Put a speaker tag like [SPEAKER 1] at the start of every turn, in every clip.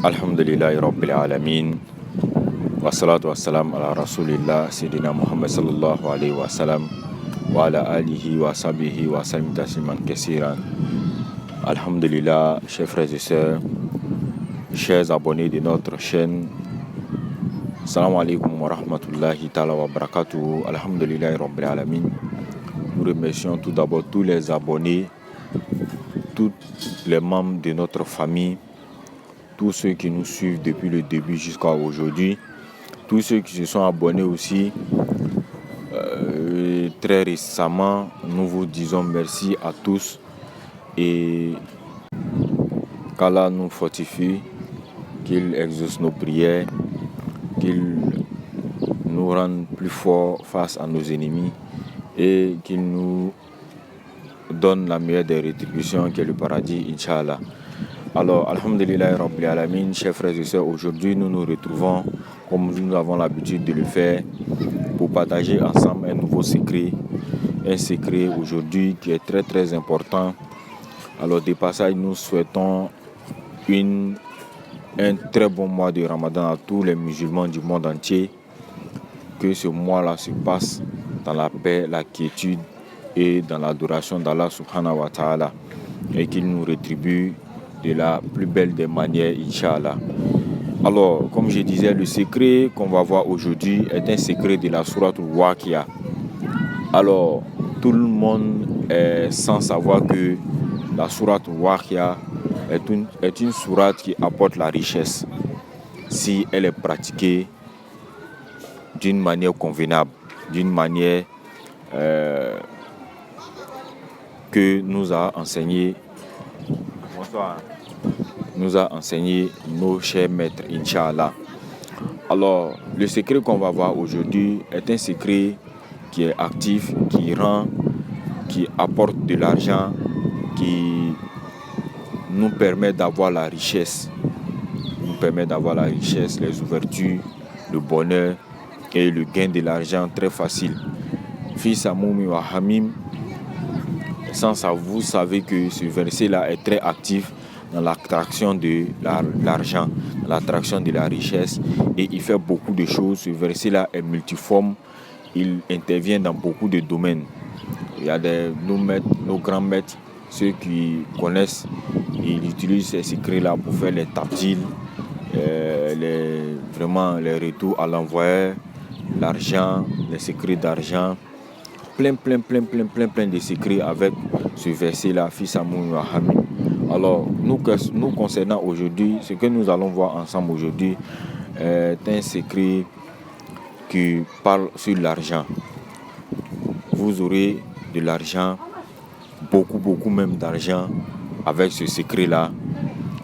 [SPEAKER 1] Alhamdulillahi Rabbil Alamin. Wassalatu wassalam ala Rasulillah Sayyidina Muhammad sallallahu alayhi wa sallam wa ala alihi wa sahbihi wa sallam tasliman kaseeran. Alhamdulillah, chers frères et sœurs, chers abonnés de notre chaîne. Assalamu alaikum wa rahmatullahi ta'ala wa barakatuhu. Alhamdulillahi Rabbil Alamin. Nous remercions tout d'abord tous les abonnés, tous les membres de notre famille, tous ceux qui nous suivent depuis le début jusqu'à aujourd'hui, tous ceux qui se sont abonnés aussi très récemment. Nous vous disons merci à tous et qu'Allah nous fortifie, qu'il exauce nos prières, qu'il nous rende plus forts face à nos ennemis et qu'il nous donne la meilleure des rétributions qui est le paradis, Inch'Allah. Alors, Alhamdulillah Rabbil Alamin, chers frères et sœurs, aujourd'hui nous nous retrouvons, comme nous avons l'habitude de le faire, pour partager ensemble un nouveau secret. Un secret aujourd'hui qui est très très important. Alors, de passage, nous souhaitons un très bon mois de Ramadan à tous les musulmans du monde entier. Que ce mois-là se passe dans la paix, la quiétude et dans l'adoration d'Allah subhanahu wa ta'ala, et qu'il nous rétribue de la plus belle des manières, Inch'Allah. Alors, comme je disais, le secret qu'on va voir aujourd'hui est un secret de la sourate Al-Waqi'a. Alors, tout le monde est sans savoir que la sourate Al-Waqi'a est une sourate qui apporte la richesse si elle est pratiquée d'une manière convenable, d'une manière que nous a enseigné nos chers maîtres, Inch'Allah. Alors, le secret qu'on va voir aujourd'hui est un secret qui est actif, qui apporte de l'argent, qui nous permet d'avoir la richesse, les ouvertures, le bonheur et le gain de l'argent très facile. Fils Amoumi wa Hamim, sans ça, vous savez que ce verset-là est très actif dans l'attraction de l'argent, dans l'attraction de la richesse, et il fait beaucoup de choses. Ce verset-là est multiforme, il intervient dans beaucoup de domaines. Il y a nos maîtres, nos grands maîtres, ceux qui connaissent, ils utilisent ces secrets-là pour faire les tabdils, les retours à l'envoyeur, l'argent, les secrets d'argent, plein de secrets avec ce verset-là, Fils Amoun wa Hamim. Alors, nous concernant aujourd'hui, ce que nous allons voir ensemble aujourd'hui est un secret qui parle sur l'argent. Vous aurez de l'argent, beaucoup même d'argent avec ce secret-là,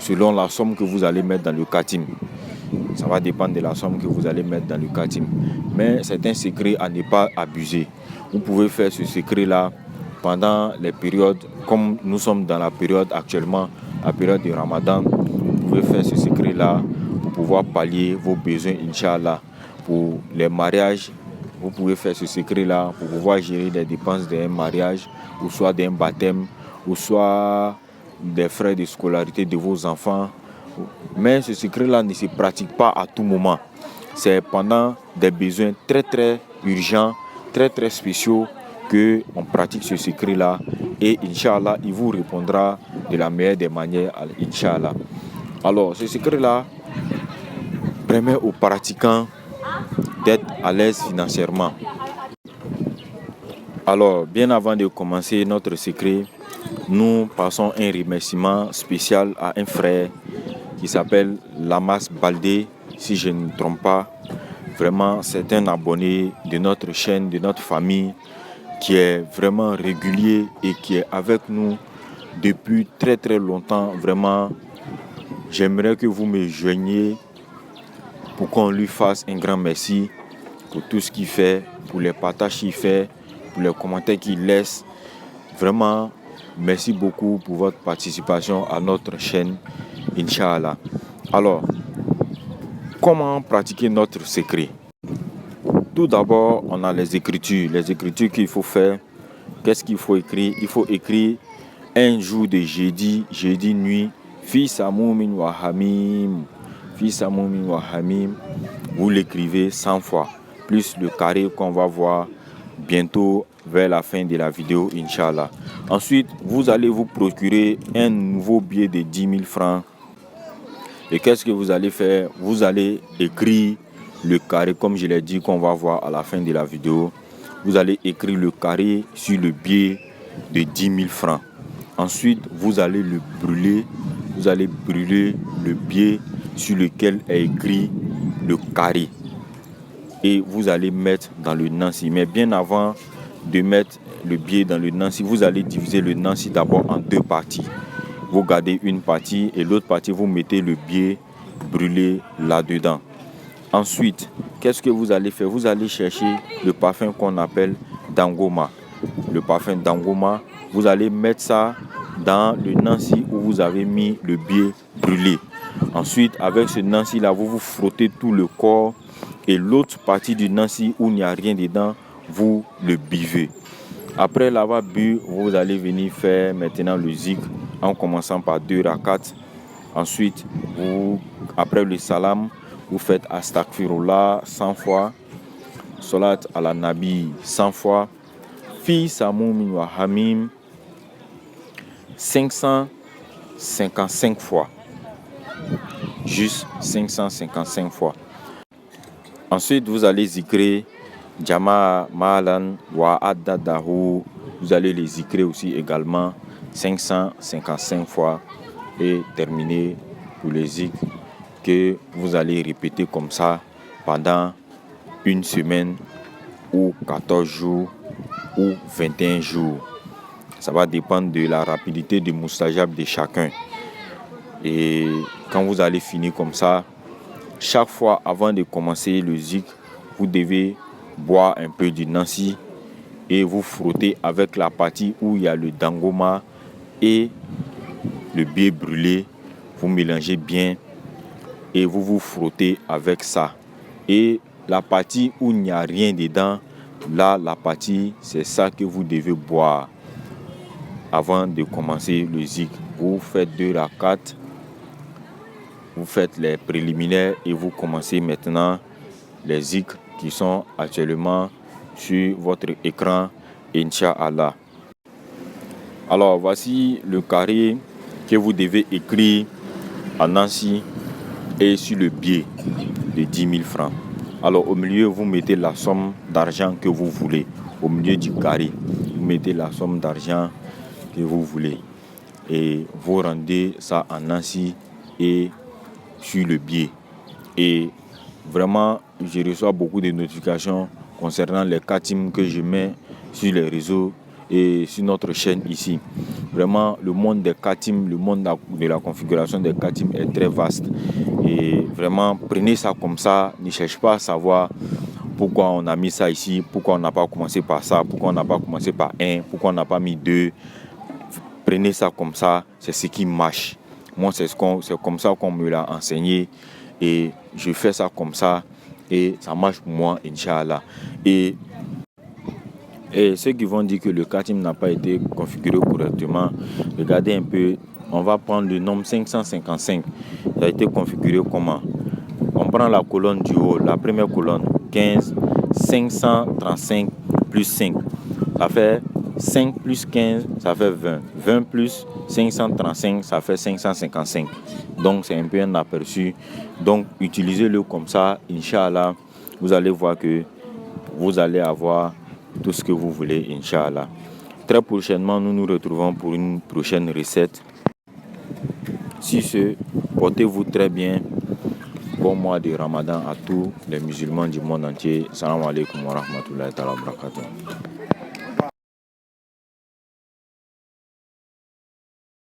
[SPEAKER 1] selon la somme que vous allez mettre dans le katim. Ça va dépendre de la somme que vous allez mettre dans le katim. Mais c'est un secret à ne pas abuser. Vous pouvez faire ce secret-là pendant les périodes, comme nous sommes dans la période actuellement, la période du Ramadan. Vous pouvez faire ce secret-là pour pouvoir pallier vos besoins, Inch'Allah. Pour les mariages, vous pouvez faire ce secret-là pour pouvoir gérer les dépenses d'un mariage, ou soit d'un baptême, ou soit des frais de scolarité de vos enfants. Mais ce secret-là ne se pratique pas à tout moment. C'est pendant des besoins très urgents, très spéciaux qu'on pratique ce secret-là. Et Inch'Allah, il vous répondra de la meilleure des manières, Inch'Allah. Alors, ce secret-là permet aux pratiquants d'être à l'aise financièrement. Alors, bien avant de commencer notre secret, nous passons un remerciement spécial à un frère qui s'appelle Lamas Baldé, si je ne me trompe pas. Vraiment, c'est un abonné de notre chaîne, de notre famille, qui est vraiment régulier et qui est avec nous depuis très longtemps. Vraiment, j'aimerais que vous me joigniez pour qu'on lui fasse un grand merci pour tout ce qu'il fait, pour les partages qu'il fait, pour les commentaires qu'il laisse. Vraiment, merci beaucoup pour votre participation à notre chaîne, Inch'Allah. Alors, comment pratiquer notre secret? Tout d'abord, on a les écritures qu'il faut faire. Qu'est-ce qu'il faut écrire? Il faut écrire un jour de jeudi nuit, Fils Amoumi wa Hamim. Fi Samoumi wa Hamim, vous l'écrivez 100 fois, plus le carré qu'on va voir bientôt vers la fin de la vidéo, Inch'Allah. Ensuite, vous allez vous procurer un nouveau billet de 10 000 francs. Et qu'est-ce que vous allez faire? Vous allez écrire le carré, comme je l'ai dit, qu'on va voir à la fin de la vidéo. Vous allez écrire le carré sur le billet de 10 000 francs. Ensuite, vous allez le brûler. Vous allez brûler le billet sur lequel est écrit le carré. Et vous allez mettre dans le Nancy. Mais bien avant de mettre le billet dans le Nancy, vous allez diviser le Nancy d'abord en 2 parties. Vous gardez une partie et l'autre partie, vous mettez le billet brûlé là-dedans. Ensuite, qu'est-ce que vous allez faire? Vous allez chercher le parfum qu'on appelle Dangoma. Le parfum Dangoma, vous allez mettre ça dans le Nancy où vous avez mis le billet brûlé. Ensuite, avec ce Nancy-là, vous vous frottez tout le corps et l'autre partie du Nancy où il n'y a rien dedans, vous le buvez. Après l'avoir bu, vous allez venir faire maintenant le zikr en commençant par 2 rakats. Ensuite, après le salam, vous faites Astaghfirullah 100 fois, Salat ala Nabi 100 fois, Fi Samoumi wa Hamim 555 fois. Juste 555 fois. Ensuite, vous allez zikrer Jama Malan wa Addadahu. Vous allez les zikrer aussi également 555 fois et terminer pour les zikrs que vous allez répéter comme ça pendant une semaine ou 14 jours ou 21 jours. Ça va dépendre de la rapidité du moustajab de chacun. Et quand vous allez finir comme ça, chaque fois avant de commencer le zikr, vous devez boire un peu du Nancy et vous frotter avec la partie où il y a le Dangoma et le billet brûlé. Vous mélangez bien et vous vous frottez avec ça. Et la partie où il n'y a rien dedans, là, la partie, c'est ça que vous devez boire avant de commencer le zikr. Vous faites 2 rakats, vous faites les préliminaires et vous commencez maintenant les zikrs qui sont actuellement sur votre écran, Inch'Allah. Alors, voici le carré que vous devez écrire en Nancy et sur le billet de 10 000 francs. Alors, au milieu, vous mettez la somme d'argent que vous voulez. Au milieu du carré, vous mettez la somme d'argent que vous voulez. Et vous rendez ça en Nancy et sur le billet. Et vraiment, je reçois beaucoup de notifications concernant les khatim que je mets sur les réseaux et sur notre chaîne ici. Vraiment, le monde des khatim, le monde de la configuration des khatim est très vaste. Et vraiment, prenez ça comme ça. Ne cherchez pas à savoir pourquoi on a mis ça ici, pourquoi on n'a pas commencé par ça, pourquoi on n'a pas commencé par 1, pourquoi on n'a pas mis 2. Prenez ça comme ça, c'est ce qui marche. Moi, c'est comme ça qu'on me l'a enseigné. Et je fais ça comme ça. Et ça marche pour moi, Inch'Allah. Et ceux qui vont dire que le khatim n'a pas été configuré correctement, regardez un peu. On va prendre le nombre 555. Ça a été configuré comment? On prend la colonne du haut, la première colonne, 15, 535 plus 5. Ça fait 5 plus 15, ça fait 20. 20 plus 535, ça fait 555. Donc, c'est un peu un aperçu. Donc, utilisez-le comme ça. Inch'Allah, vous allez voir que vous allez avoir tout ce que vous voulez, Inch'Allah. Très prochainement, nous nous retrouvons pour une prochaine recette. Si ce, portez-vous très bien. Bon mois de Ramadan à tous les musulmans du monde entier. Salam alaikum wa rahmatullahi wa barakatuh.